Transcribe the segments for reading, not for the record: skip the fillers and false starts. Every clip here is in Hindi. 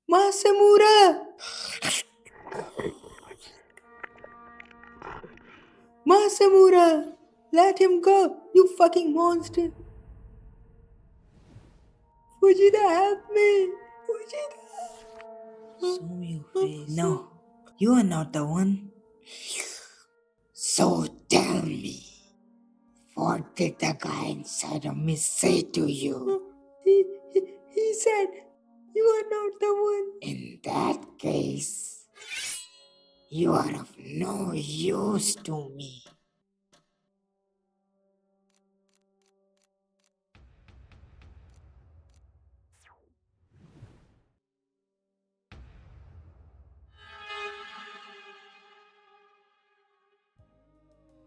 Masamura! Masamura! Let him go, you fucking monster! Fujita, help me! Fujita! Show me your face. No, you are not the one. So tell me, what did the guy inside of me say to you? He said, you are not the one. In that case, you are of no use to me.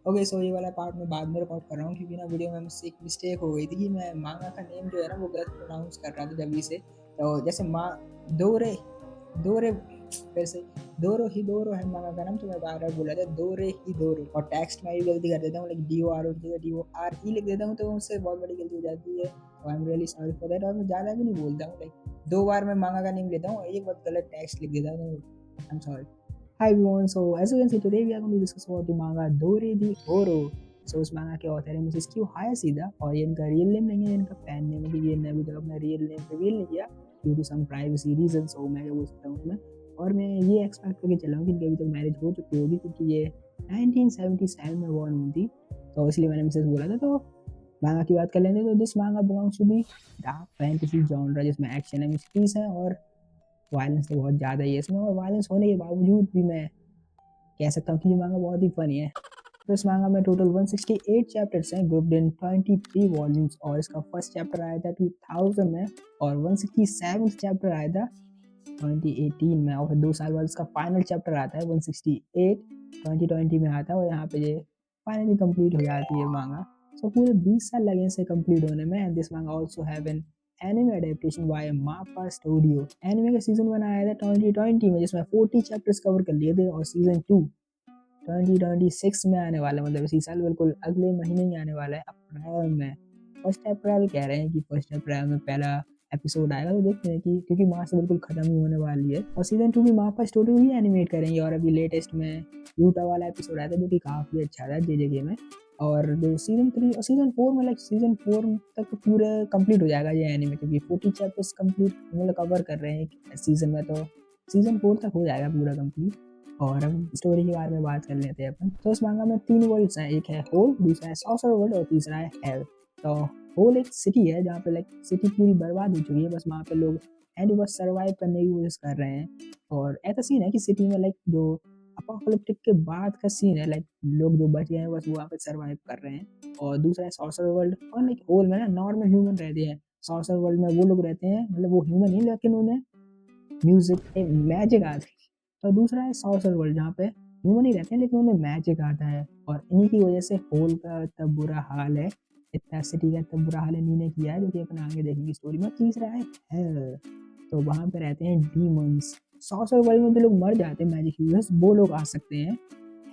Okay so ये वाला पार्ट मैं बाद में रिकॉर्ड कर रहा हूँ क्योंकि ना वीडियो में मुझसे एक मिस्टेक हो गई थी कि मैं मांगा का नेम जो है ना वो गलत प्रोनाउंस कर रहा था जल्दी से। तो जैसे दोरे दोरे फिर से दोरो ही दोरो है मांगा का नाम, तो मैं बार बार बोला था दोरे ही दोरो, और टेक्स्ट में भी गलती कर देता हूँ, लाइक DORO लिख देता हूँ, तो उससे बहुत बड़ी गलती हो जाती है। I am really sorry for that. और मैं ज़्यादा भी नहीं बोलता हूँ, लाइक 2 बार मैं मांगा का नेम लेता हूँ, एक बार गलत टेक्स्ट लिख देता हूँ, तो I am sorry. Hi everyone, so as you can see today we are going to discuss about the manga Dore di Oro। So उस manga के author है मिसेस क्यू हायाशीदा, और ये इनका रियल नेम नहीं है, इनका फैन नेम है, क्योंकि इन्होंने अभी तक अपना रियल नेम रिवील नहीं किया due to some privacy reason. So मैं क्या बोल सकता हूँ मैं, और मैं ये एक्सपेक्ट करके चला हूँ कि इनकी अभी तक मैरिज हो चुकी होगी, क्योंकि ये 1977 में बॉर्न हुई थी, तो इसलिए मैंने मिसेस बोला था। तो मांगा की बात कर लेंगे तो this manga belongs to the dark fantasy genre, जिसमें एक्शन है, मिस्ट्रीज है, और वायलेंस तो बहुत ज़्यादा ही है इसमें, और वायलेंस होने के बावजूद भी मैं कह सकता हूँ कि ये मांगा बहुत ही फनी है। तो इस मांगा में टोटल 168 चैप्टर्स हैं, ग्रुप्ड इन 23 वॉल्यूम्स, और इसका फर्स्ट चैप्टर आया था 2000 में, और 167 चैप्टर आया था 2018 में, और फिर 2 साल बाद इसका फाइनल चैप्टर आता है 168 2020 में आता है, और यहाँ पे ये फाइनली कंप्लीट हो जाती है मांगा। सो पूरे 20 साल लगे इसे कंप्लीट होने में। And this manga also have an anime adaptation by MAPPA studio. Anime का सीजन 1 आया था 2020 में, जिसमें 40 चैप्टर्स कवर कर लिए थे, और सीजन 2 2026 में आने वाला है, मतलब इसी साल बिल्कुल अगले महीने ही आने वाला है, अप्रैल में। 1 अप्रैल कह रहे हैं कि 1 अप्रैल में पहला एपिसोड आएगा, तो देखते हैं कि क्योंकि मार्च से बिल्कुल खत्म ही होने वाली है, और सीजन 2 भी मापा स्टूडियो ही एनिमेट करेंगे। और अभी लेटेस्ट में यूटा वाला एपिसोड आया था जो कि काफ़ी अच्छा था JJK में, और जो सीजन 3 और सीजन 4 में, लाइक सीजन 4 तक पूरे कंप्लीट हो जाएगा ये एनिमे, क्योंकि 40 चैप्टर्स कंप्लीट मतलब कवर कर रहे हैं सीजन में, तो सीजन 4 तक हो जाएगा पूरा कंप्लीट। और अब स्टोरी के बारे में बात कर लेते हैं अपन। तो इस मांगा में 3 वर्ल्ड्स हैं, एक है होल, दूसरा है सॉर्सर वर्ल्ड, और तीसरा है हेल। तो होल एक सिटी है जहाँ पे लाइक सिटी पूरी बर्बाद हो चुकी है, बस वहाँ पे लोग हैं जो बस सर्वाइव करने की कोशिश कर रहे हैं। और ऐसा सीन है कि सिटी में लाइक जो अपोकलिप्टिक के बाद का सीन है, लाइक लोग जो बच गए हैं बस वहाँ पे सर्वाइव कर रहे हैं। और दूसरा है सॉर्सर वर्ल्ड, और लाइक होल में ना नॉर्मल ह्यूमन रहते हैं, सॉर्सर वर्ल्ड में वो लोग रहते हैं, मतलब वो ह्यूमन ही लेकिन उन्हें म्यूजिक मैजिक आता है। तो दूसरा है सॉर्सर वर्ल्ड, जहाँ पे ह्यूमन ही रहते हैं लेकिन उन्हें मैजिक आता है, और इन्हीं की वजह से होल का इतना बुरा हाल है, इतना सिटी का इतना बुरा हाल इन्हीं ने किया है, जो कि अपन आगे देखेंगे स्टोरी में। तीसरा है हेल, तो वहाँ पे रहते हैं डीमंस। सॉर्सर वर्ल्ड में जो लोग मर जाते हैं मैजिक यूजर्स, वो लोग आ सकते हैं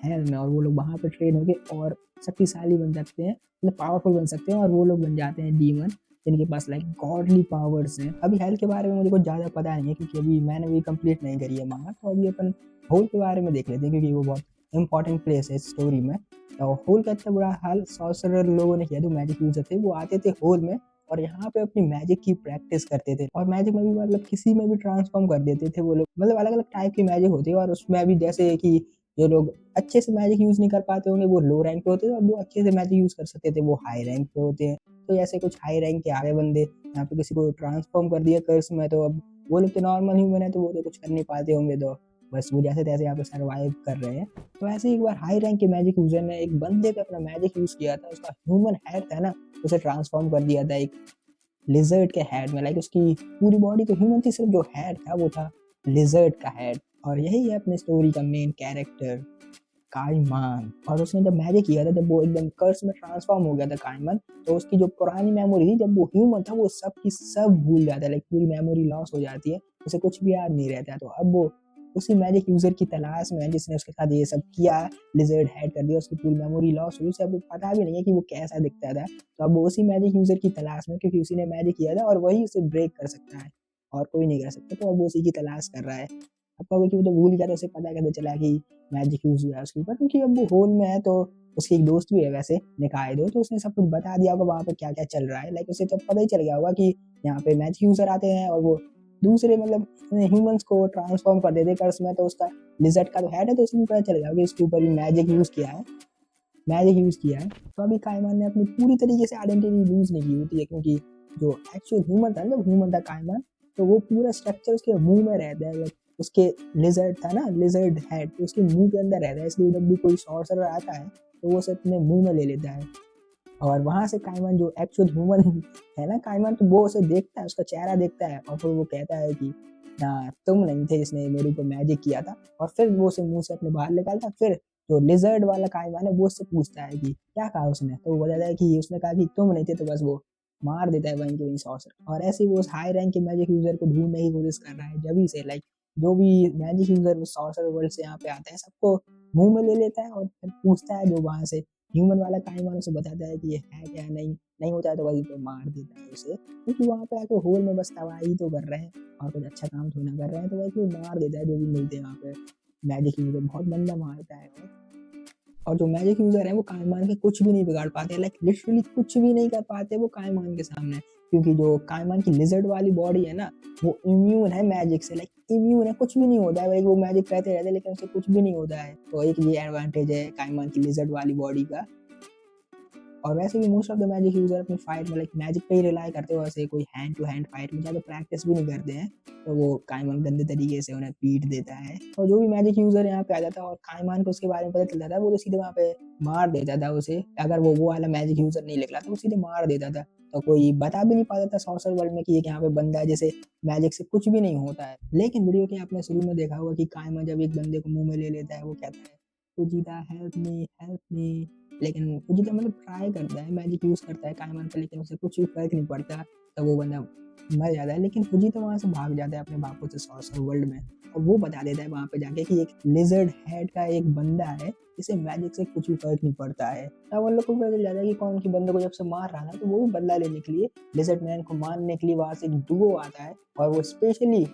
हेल में, और वो लोग वहाँ पे ट्रेन होके और शक्तिशाली बन सकते हैं, मतलब पावरफुल बन सकते हैं, और वो लोग बन जाते हैं डीमन, जिनके पास लाइक गॉडली पावर्स हैं। अभी हेल के बारे में मुझे कुछ ज़्यादा पता नहीं है, क्योंकि अभी मैंने भी कंप्लीट नहीं करी है मांगा, तो अभी अपन होल के बारे में देख लेते हैं, क्योंकि वो बहुत इंपॉर्टेंट प्लेस है इस स्टोरी में। तो होल का इतना बुरा हाल सॉर्सरर लोगों ने किया, जो मैजिक यूजर थे वो आते थे होल में, और यहाँ पे अपनी मैजिक की प्रैक्टिस करते थे, और मैजिक में भी मतलब किसी में भी ट्रांसफॉर्म कर देते थे वो लोग, मतलब अलग अलग टाइप की मैजिक होती है। और उसमें अभी जैसे कि जो लोग अच्छे से मैजिक यूज नहीं कर पाते होंगे वो लो रैंक पे होते थे, और जो अच्छे से मैजिक यूज कर सकते थे वो हाई रैंक पे होते हैं। तो ऐसे कुछ हाई रैंक के आगे बंदे यहाँ पे किसी को ट्रांसफॉर्म कर दिया कर्स में, तो अब वो लोग तो नॉर्मल ह्यूमन है, तो वो तो कुछ कर नहीं पाते होंगे, तो बस वो जैसे तैसे यहाँ पे सर्वाइव कर रहे हैं। तो ऐसे एक बार हाई रैंक के मैजिक यूजर ने एक बंदे पे अपना मैजिक यूज किया था, उसका ह्यूमन हेड था ना, उसे ट्रांसफॉर्म कर दिया था एक लिजर्ड के हेड में, लाइक उसकी पूरी बॉडी तो ह्यूमन थी, सिर्फ जो हेड था वो था लिजर्ड का हेड। और यही है अपने स्टोरी का मेन कैरेक्टर काइमान। और उसने जब मैजिक किया था, जब वो एकदम कर्स में ट्रांसफॉर्म हो गया था काइमान, तो उसकी जो पुरानी मेमोरी थी, जब वो ह्यूमन था, वो सब की सब भूल जाता है, लाइक पूरी मेमोरी लॉस हो जाती है, उसे कुछ भी याद नहीं रहता है। तो अब वो उसी मैजिक यूजर की तलाश में है जिसने उसके साथ ये सब किया, लिजर्ड हेड कर दिया, उसकी पूरी मेमोरी लॉस हुई, उसे अब पता भी नहीं है कि वो कैसा दिखता था। तो अब वो उसी मैजिक यूजर की तलाश में, क्योंकि उसी ने मैजिक किया था और वही उसे ब्रेक कर सकता है। और कोई नहीं कर सकता, तो अब वो उसी की तलाश कर रहा है। अब कभी कभी तो भूल गया तो उसे पता कैसे चला कि मैजिक यूज़ हुआ है उसके ऊपर, क्योंकि अब वो होल में है, तो उसकी एक दोस्त भी है वैसे निकाय दो, तो उसने सब कुछ बता दिया होगा वहाँ पे क्या-क्या चल रहा है। लाइक उसे तो पता ही चल गया होगा कि यहाँ पे मैजिक यूज़र आते हैं और वो दूसरे मतलब ह्यूमन्स को ट्रांसफ़ॉर्म कर देते हैं कर्स में, तो उसका लिज़र्ड का तो हेड है, तो उसे भी पता चल गया होगा कि इसके ऊपर भी मैजिक यूज़ किया है। तो अभी काइमान ने अपनी पूरी तरीके से आइडेंटिटी लूज़ नहीं की होती है, क्योंकि जो एक्चुअल ह्यूमन था ना, जब ह्यूमन था काइमान, तो वो पूरा स्ट्रक्चर उसके मुँह में रहता है। लाइक उसके लिज़र्ड था ना, लिज़र्ड हेड, तो उसके मुँह के अंदर रहता है, इसलिए जब भी कोई सॉर्सरर आता है, तो वो उसे अपने मुँह में ले लेता है। और वहाँ से काइमान जो एक्चुअल ह्यूमन है ना काइमान, तो वो उसे देखता है, उसका चेहरा देखता है और फिर वो कहता है कि ना तुम नहीं थे जिसने मेरे ऊपर मैजिक किया था, और फिर वो उसे मुँह से अपने बाहर निकालता है। फिर जो लिज़र्ड वाला काइमान है वो उससे पूछता है कि क्या कहा उसने? तो वो बताता है कि उसने कहा कि तुम नहीं थे, तो बस वो मार देता है वहीं के वहीं सॉर्सरर। और ऐसे ही वो उस हाई रैंक के मैजिक यूज़र को ढूँढने की कोशिश कर रहा है जभी से। लाइक जो भी मैजिक यूज़र उस सॉर्सरर वर्ल्ड से यहाँ पे आते हैं, सबको मुँह में ले लेता है और फिर पूछता है जो वहाँ से ह्यूमन वाला काइमान उसे बताता है कि ये है क्या नहीं, नहीं होता है तो वहीं पे मार देता है उसे, क्योंकि वहाँ पे आके होल में बस तबाही तो कर रहे हैं और कुछ अच्छा काम थोड़ी ना कर रहे हैं, तो वहीं पे मार देता है जो भी मिलते हैं वहाँ पे मैजिक यूज़र, बहुत गंदा मारता है वो। और जो मैजिक यूज़र है वो कायमान के कुछ भी नहीं बिगाड़ पाते, लाइक लिटरली कुछ भी नहीं कर पाते वो कायमान के सामने, क्योंकि जो कायमान की लिज़र्ड वाली बॉडी है ना, वो इम्यून है मैजिक से, लाइक इम्यून है, कुछ भी नहीं होता है, वो मैजिक करते रहते हैं लेकिन उसे कुछ भी नहीं होता है। तो एक ये एडवांटेज है कायमान की लिज़र्ड वाली बॉडी का। और वैसे भी most of the magic user अपनी फाइट में लाइक मैजिक पे ही रिलाई करते हो, वैसे कोई हैंड टू हैंड फाइट में ज़्यादा प्रैक्टिस भी नहीं करते हैं, तो वो काइमान गंदे तरीके से उन्हें पीट देता है। और जो भी मैजिक यूज़र यहाँ पे आ जाता है और काइमान को उसके बारे में पता चल जाता है, वो तो सीधे वहाँ पे मार देता था उसे। अगर वो वाला मैजिक यूज़र नहीं निकला तो वो सीधे मार देता था। तो कोई बता भी नहीं पाता था सॉर्सर वर्ल्ड में कि एक यहाँ पे बंदा है जिसे मैजिक से कुछ भी नहीं होता है। लेकिन वीडियो के आपने शुरू में देखा होगा कि काइमान जब एक बंदे को मुँह में ले लेता है, वो कहता है, "फुजीदा हेल्प मी।" लेकिन फुजीदा मतलब ट्राई करता है, मैजिक यूज़ करता है काइमान पे, लेकिन उसे कुछ भी फ़र्क नहीं पड़ता, तो वो बंदा मर जाता है। लेकिन फुजीदा वहाँ से भाग जाता है अपने बापों से सॉर्सर वर्ल्ड में, और वो बता देता है वहाँ पे जाके कि एक लिज़र्ड हेड का एक बंदा है, जिसे मैजिक से कुछ भी फ़र्क नहीं पड़ता है। तब उन लोग को पता चल जाता है कि कौन-सी बंदे को जब से मार रहा था, तो वो भी बदला लेने के लिए लिज़र्ड मैन को मारने के लिए वहाँ से एक डुओ आता है, और वो स्पेशली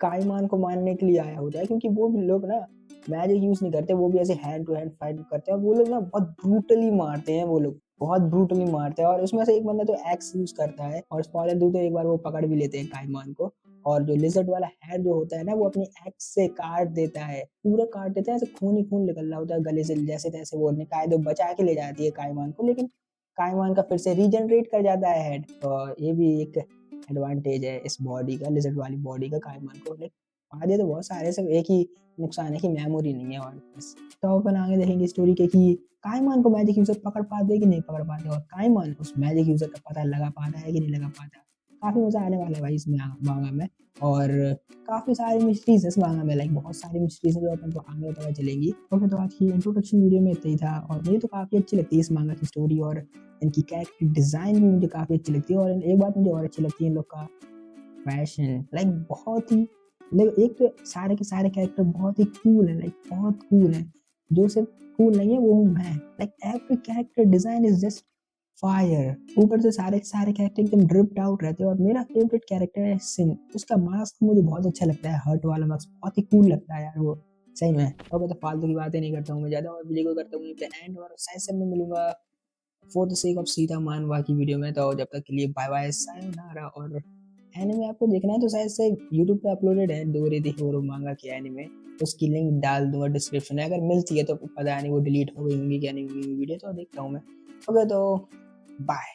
काईमान को मारने के लिए आया होता है, क्योंकि वो भी लोग ना मैजिक यूज़ नहीं करते, वो भी ऐसे हैंड टू हैंड फाइट करते हैं, और वो लोग ना बहुत ब्रूटली मारते हैं वो लोग, बहुत ब्रूटली मारते हैं। और उसमें से एक बंदा तो एक्स यूज़ करता है, और स्पॉइलर दूँ तो एक बार वो पकड़ भी लेते हैं काईमान को, और जो लिज़र्ड वाला हेड जो होता है ना, वो अपनी एक्स से काट देता है, पूरा काट देता है, ऐसे खून ही खून निकल रहा होता है गले से, जैसे-तैसे वो निकाय बचा के ले जाती है काईमान को, लेकिन काईमान का फिर से रीजनरेट कर जाता है हेड। तो ये भी एक एडवांटेज है इस बॉडी का, लिज़र्ड वाली बॉडी का काईमान को। लाइक फायदे तो बहुत सारे हैं, सिर्फ एक ही नुकसान है कि मेमोरी नहीं है हमारे पास। तो अपन आगे देखेंगे स्टोरी के कि काईमान को मैजिक यूज़र पकड़ पाते हैं कि नहीं पकड़ पाते, और काईमान उस मैजिक यूज़र का पता लगा पाता है कि नहीं लगा पाता। काफ़ी मज़ा आने वाला है भाई इस माँगा में, और काफ़ी सारी मिस्ट्रीज़ है इस माँगा में, लाइक बहुत सारी मिस्ट्रीज़ हैं जो अपन को आगे पता चलेंगी। ओके, तो आज की इंट्रोडक्शन वीडियो में इतना ही था, और मुझे तो काफ़ी अच्छी लगती है इस माँगा की स्टोरी, और इनकी कैरेक्टर डिज़ाइन भी मुझे काफ़ी अच्छी लगती है, और एक बात मुझे और अच्छी लगती है इन लोग का फैशन, लाइक बहुत ही, लाइक एक तो सारे के सारे कैरेक्टर बहुत ही कूल है, लाइक बहुत कूल है। जो सिर्फ कूल नहीं है वो हूँ मैं, like every character design is just fire. ऊपर से सारे के सारे कैरेक्टर एकदम ड्रिप्ड आउट रहते हैं, और मेरा फेवरेट कैरेक्टर है सिन, उसका मास्क मुझे बहुत अच्छा लगता है, हर्ट वाला मास्क बहुत ही कूल लगता है यार वो, सही में। ओके, तो फालतू की बातें नहीं करता हूँ मैं ज़्यादा, और वीडियो को करता हूँ यहीं पे एंड, और शायद से मैं मिलूंगा for the sake of Sita मानवा की वीडियो में। तो जब तक के लिए बाय बाय, सायोनारा। और एनिमे आपको देखना है तो शायद से यूट्यूब पे अपलोडेड है, डोरे द हीरो मांगा की एनिमे, उसकी लिंक डाल दूंगा डिस्क्रिप्शन में, अगर मिलती है तो, पता नहीं वो डिलीट हो गई होंगी क्या नहीं हुई वीडियो, तो देखता हूँ मैं। ओके, तो बाय।